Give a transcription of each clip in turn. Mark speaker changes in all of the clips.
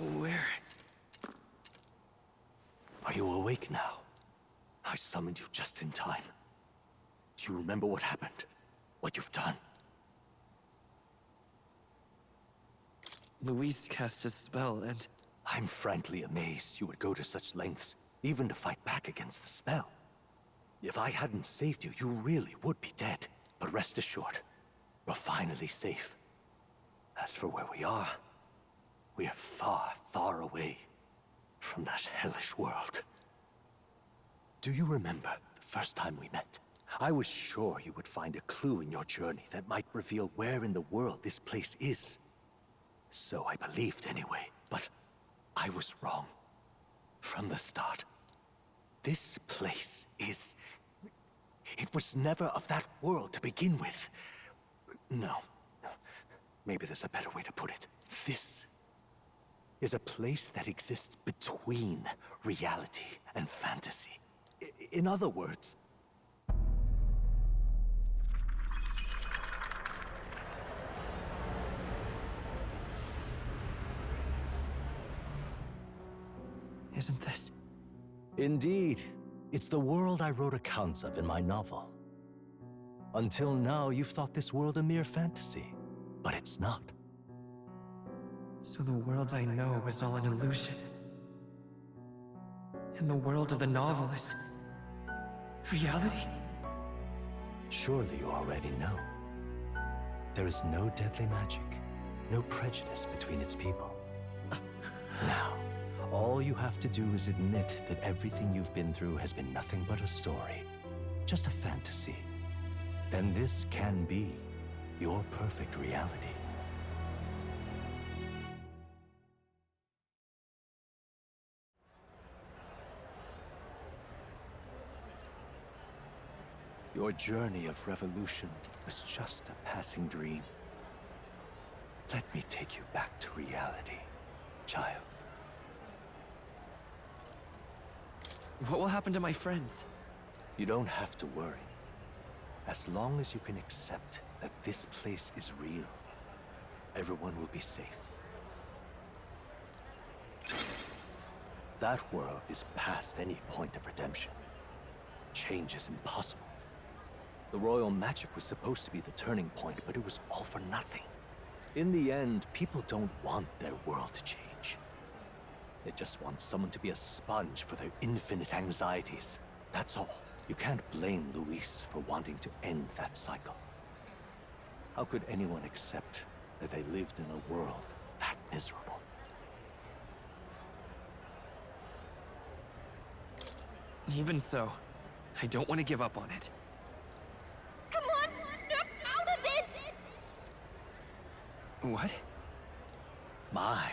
Speaker 1: Where?
Speaker 2: Are you awake now? I summoned you just in time. Do you remember what happened? What you've done?
Speaker 1: Luis cast his spell, and
Speaker 2: I'm frankly amazed you would go to such lengths, even to fight back against the spell. If I hadn't saved you, you really would be dead. But rest assured, you're finally safe. As for where we are far, far away from that hellish world. Do you remember the first time we met? I was sure you would find a clue in your journey that might reveal where in the world this place is. So I believed anyway, but I was wrong. From the start. This place is... It was never of that world to begin with. No. Maybe there's a better way to put it. This is a place that exists between reality and fantasy. In other words...
Speaker 1: isn't this?
Speaker 2: Indeed. It's the world I wrote accounts of in my novel. Until now, you've thought this world a mere fantasy. But it's not.
Speaker 1: So the world I know is all an illusion. And the world of the novel is... reality?
Speaker 2: Surely you already know. There is no deadly magic, no prejudice between its people. Now, all you have to do is admit that everything you've been through has been nothing but a story, just a fantasy. Then this can be your perfect reality. Your journey of revolution was just a passing dream. Let me take you back to reality, child.
Speaker 1: What will happen to my friends?
Speaker 2: You don't have to worry. As long as you can accept that this place is real, everyone will be safe. That world is past any point of redemption. Change is impossible. The royal magic was supposed to be the turning point, but it was all for nothing. In the end, people don't want their world to change. They just want someone to be a sponge for their infinite anxieties. That's all. You can't blame Luis for wanting to end that cycle. How could anyone accept that they lived in a world that miserable?
Speaker 1: Even so, I don't want to give up on it.
Speaker 3: Come on, snap out of it!
Speaker 1: What?
Speaker 2: My,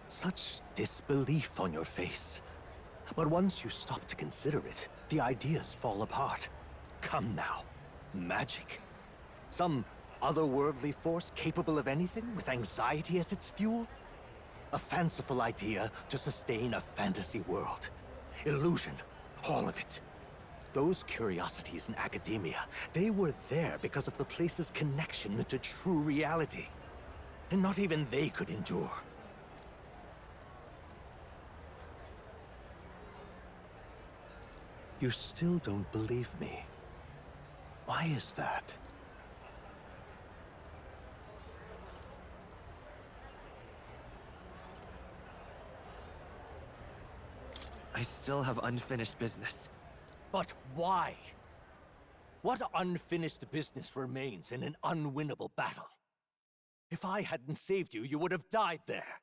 Speaker 2: such disbelief on your face. But once you stop to consider it, the ideas fall apart. Come now. Magic? Some otherworldly force capable of anything with anxiety as its fuel? A fanciful idea to sustain a fantasy world. Illusion. All of it. Those curiosities in academia, they were there because of the place's connection to true reality. And not even they could endure. You still don't believe me. Why is that?
Speaker 1: I still have unfinished business.
Speaker 2: But why? What unfinished business remains in an unwinnable battle? If I hadn't saved you, you would have died there.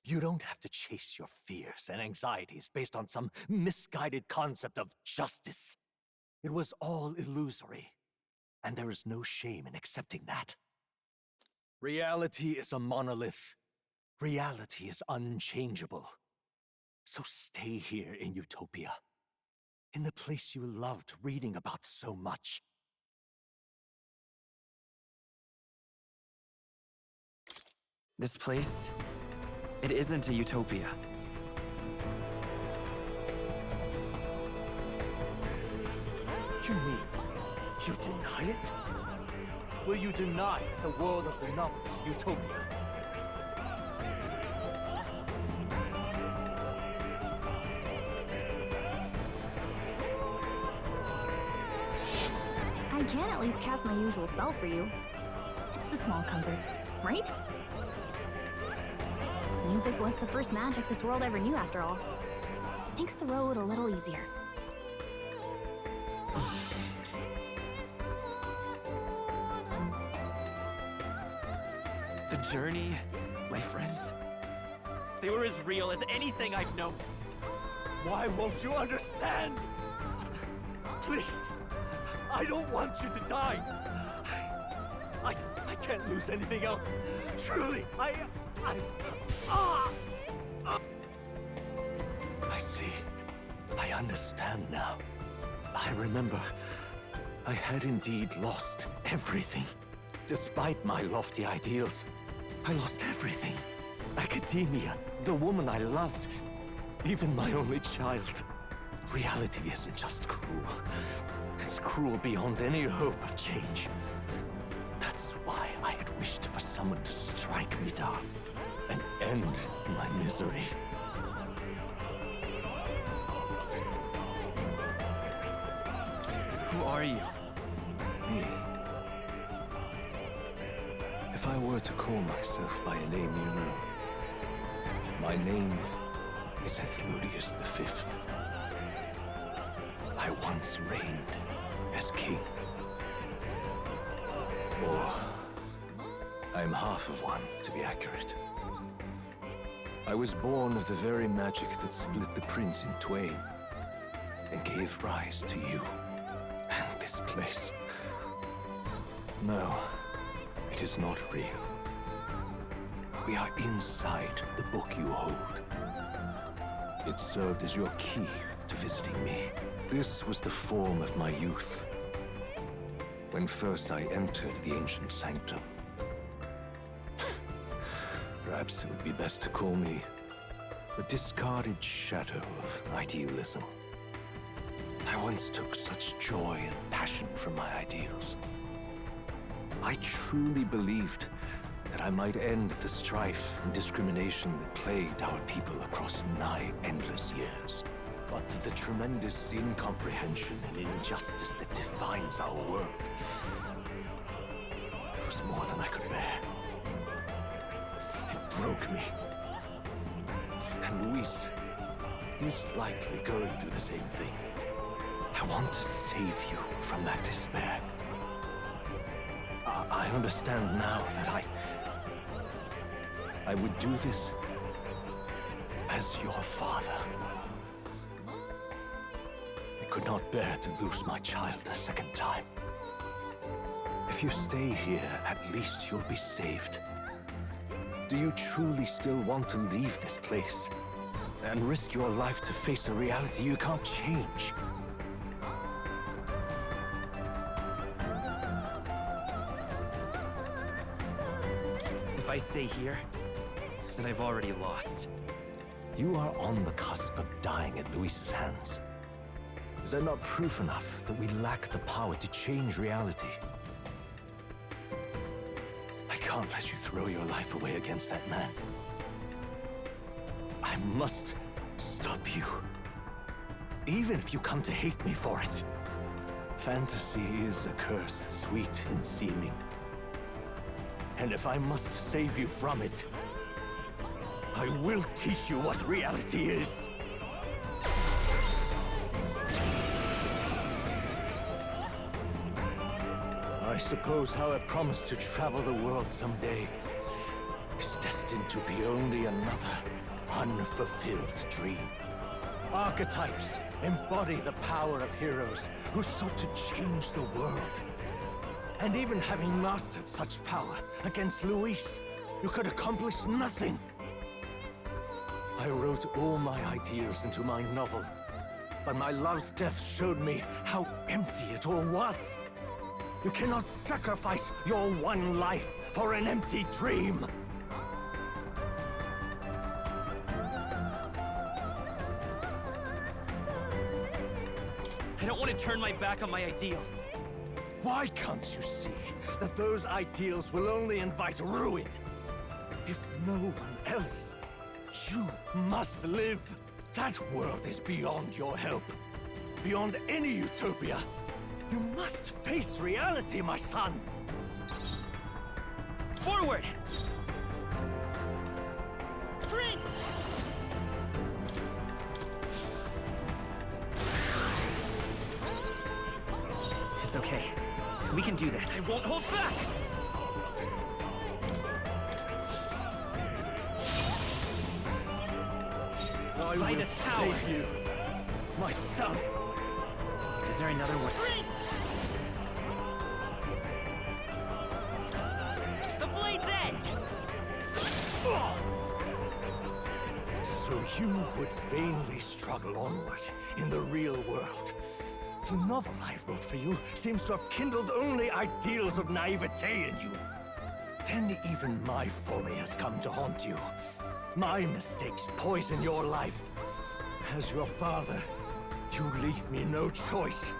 Speaker 2: You don't have to chase your fears and anxieties based on some misguided concept of justice. It was all illusory, and there is no shame in accepting that. Reality is a monolith. Reality is unchangeable. So stay here in Utopia, in the place you loved reading about so much.
Speaker 1: This place, it isn't a utopia.
Speaker 2: You mean, you deny it? Will you deny that the world of the novel is Utopia?
Speaker 4: I can at least cast my usual spell for you. It's the small comforts, right? Music was the first magic this world ever knew, after all. Makes the road a little easier.
Speaker 1: The journey, my friends, they were as real as anything I've known.
Speaker 2: Why won't you understand? Please, I don't want you to die. I can't lose anything else. Truly, I see. I understand now. I remember. I had indeed lost everything. Despite my lofty ideals, I lost everything. Academia, the woman I loved, even my only child. Reality isn't just cruel. It's cruel beyond any hope of change. That's why I had wished for someone to strike me down and end my misery.
Speaker 1: Who are you?
Speaker 2: Me. If I were to call myself by a name you know, my name is Ethludius V. I once reigned as king. Or, I'm half of one, to be accurate. I was born of the very magic that split the prince in twain, and gave rise to you, and this place. No, it is not real. We are inside the book you hold. It served as your key to visiting me. This was the form of my youth, when first I entered the ancient sanctum. Perhaps it would be best to call me a discarded shadow of idealism. I once took such joy and passion from my ideals. I truly believed that I might end the strife and discrimination that plagued our people across 9 endless years. But the tremendous incomprehension and injustice that defines our world, it was more than I could bear. It broke me. And Luis, he's likely going through the same thing. I want to save you from that despair. I understand now that I would do this as your father. I could not bear to lose my child a second time. If you stay here, at least you'll be saved. Do you truly still want to leave this place and risk your life to face a reality you can't change?
Speaker 1: If I stay here, then I've already lost.
Speaker 2: You are on the cusp of dying at Luis's hands. Is that not proof enough that we lack the power to change reality? I can't let you throw your life away against that man. I must stop you. Even if you come to hate me for it. Fantasy is a curse, sweet in seeming. And if I must save you from it, I will teach you what reality is. I suppose how I promised to travel the world someday is destined to be only another unfulfilled dream. Archetypes embody the power of heroes who sought to change the world. And even having mastered such power against Luis, you could accomplish nothing. I wrote all my ideals into my novel, but my love's death showed me how empty it all was. You cannot sacrifice your one life for an empty dream.
Speaker 1: I don't want to turn my back on my ideals.
Speaker 2: Why can't you see that those ideals will only invite ruin? If no one else, you must live. That world is beyond your help. Beyond any utopia. You must face reality, my son!
Speaker 1: Forward! Prince! It's okay. We can do that. I won't hold back!
Speaker 2: I
Speaker 1: By
Speaker 2: will
Speaker 1: this power.
Speaker 2: save you, my son!
Speaker 1: Is there another way? The blade's edge!
Speaker 2: So you would vainly struggle onward in the real world. The novel I wrote for you seems to have kindled only ideals of naivete in you. Then even my folly has come to haunt you. My mistakes poison your life. As your father, you leave me no choice.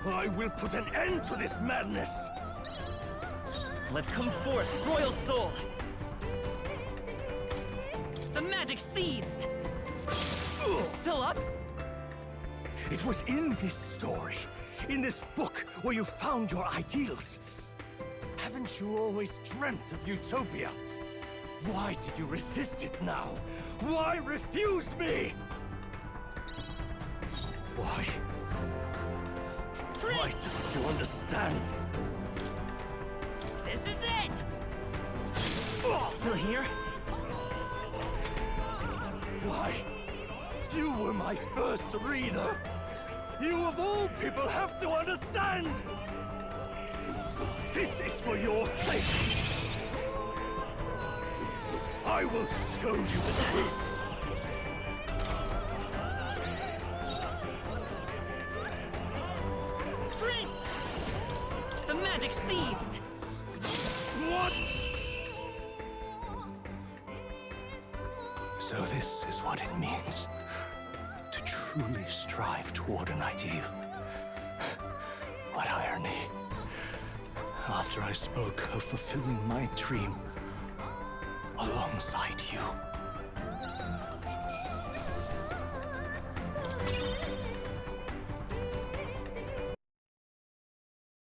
Speaker 2: I will put an end to this madness!
Speaker 1: Let's come forth, royal soul! The magic seeds! Still up?
Speaker 2: It was in this story, in this book, where you found your ideals. Haven't you always dreamt of utopia? Why did you resist it now? Why refuse me? Why? Why don't you understand?
Speaker 1: This is it! Still here?
Speaker 2: Why? You were my first reader. You of all people have to understand. This is for your sake. I will show you the truth.
Speaker 1: Prince! The magic seeds!
Speaker 2: What? So this is what it means to truly strive toward an ideal. What irony. After I spoke of fulfilling my dream alongside you.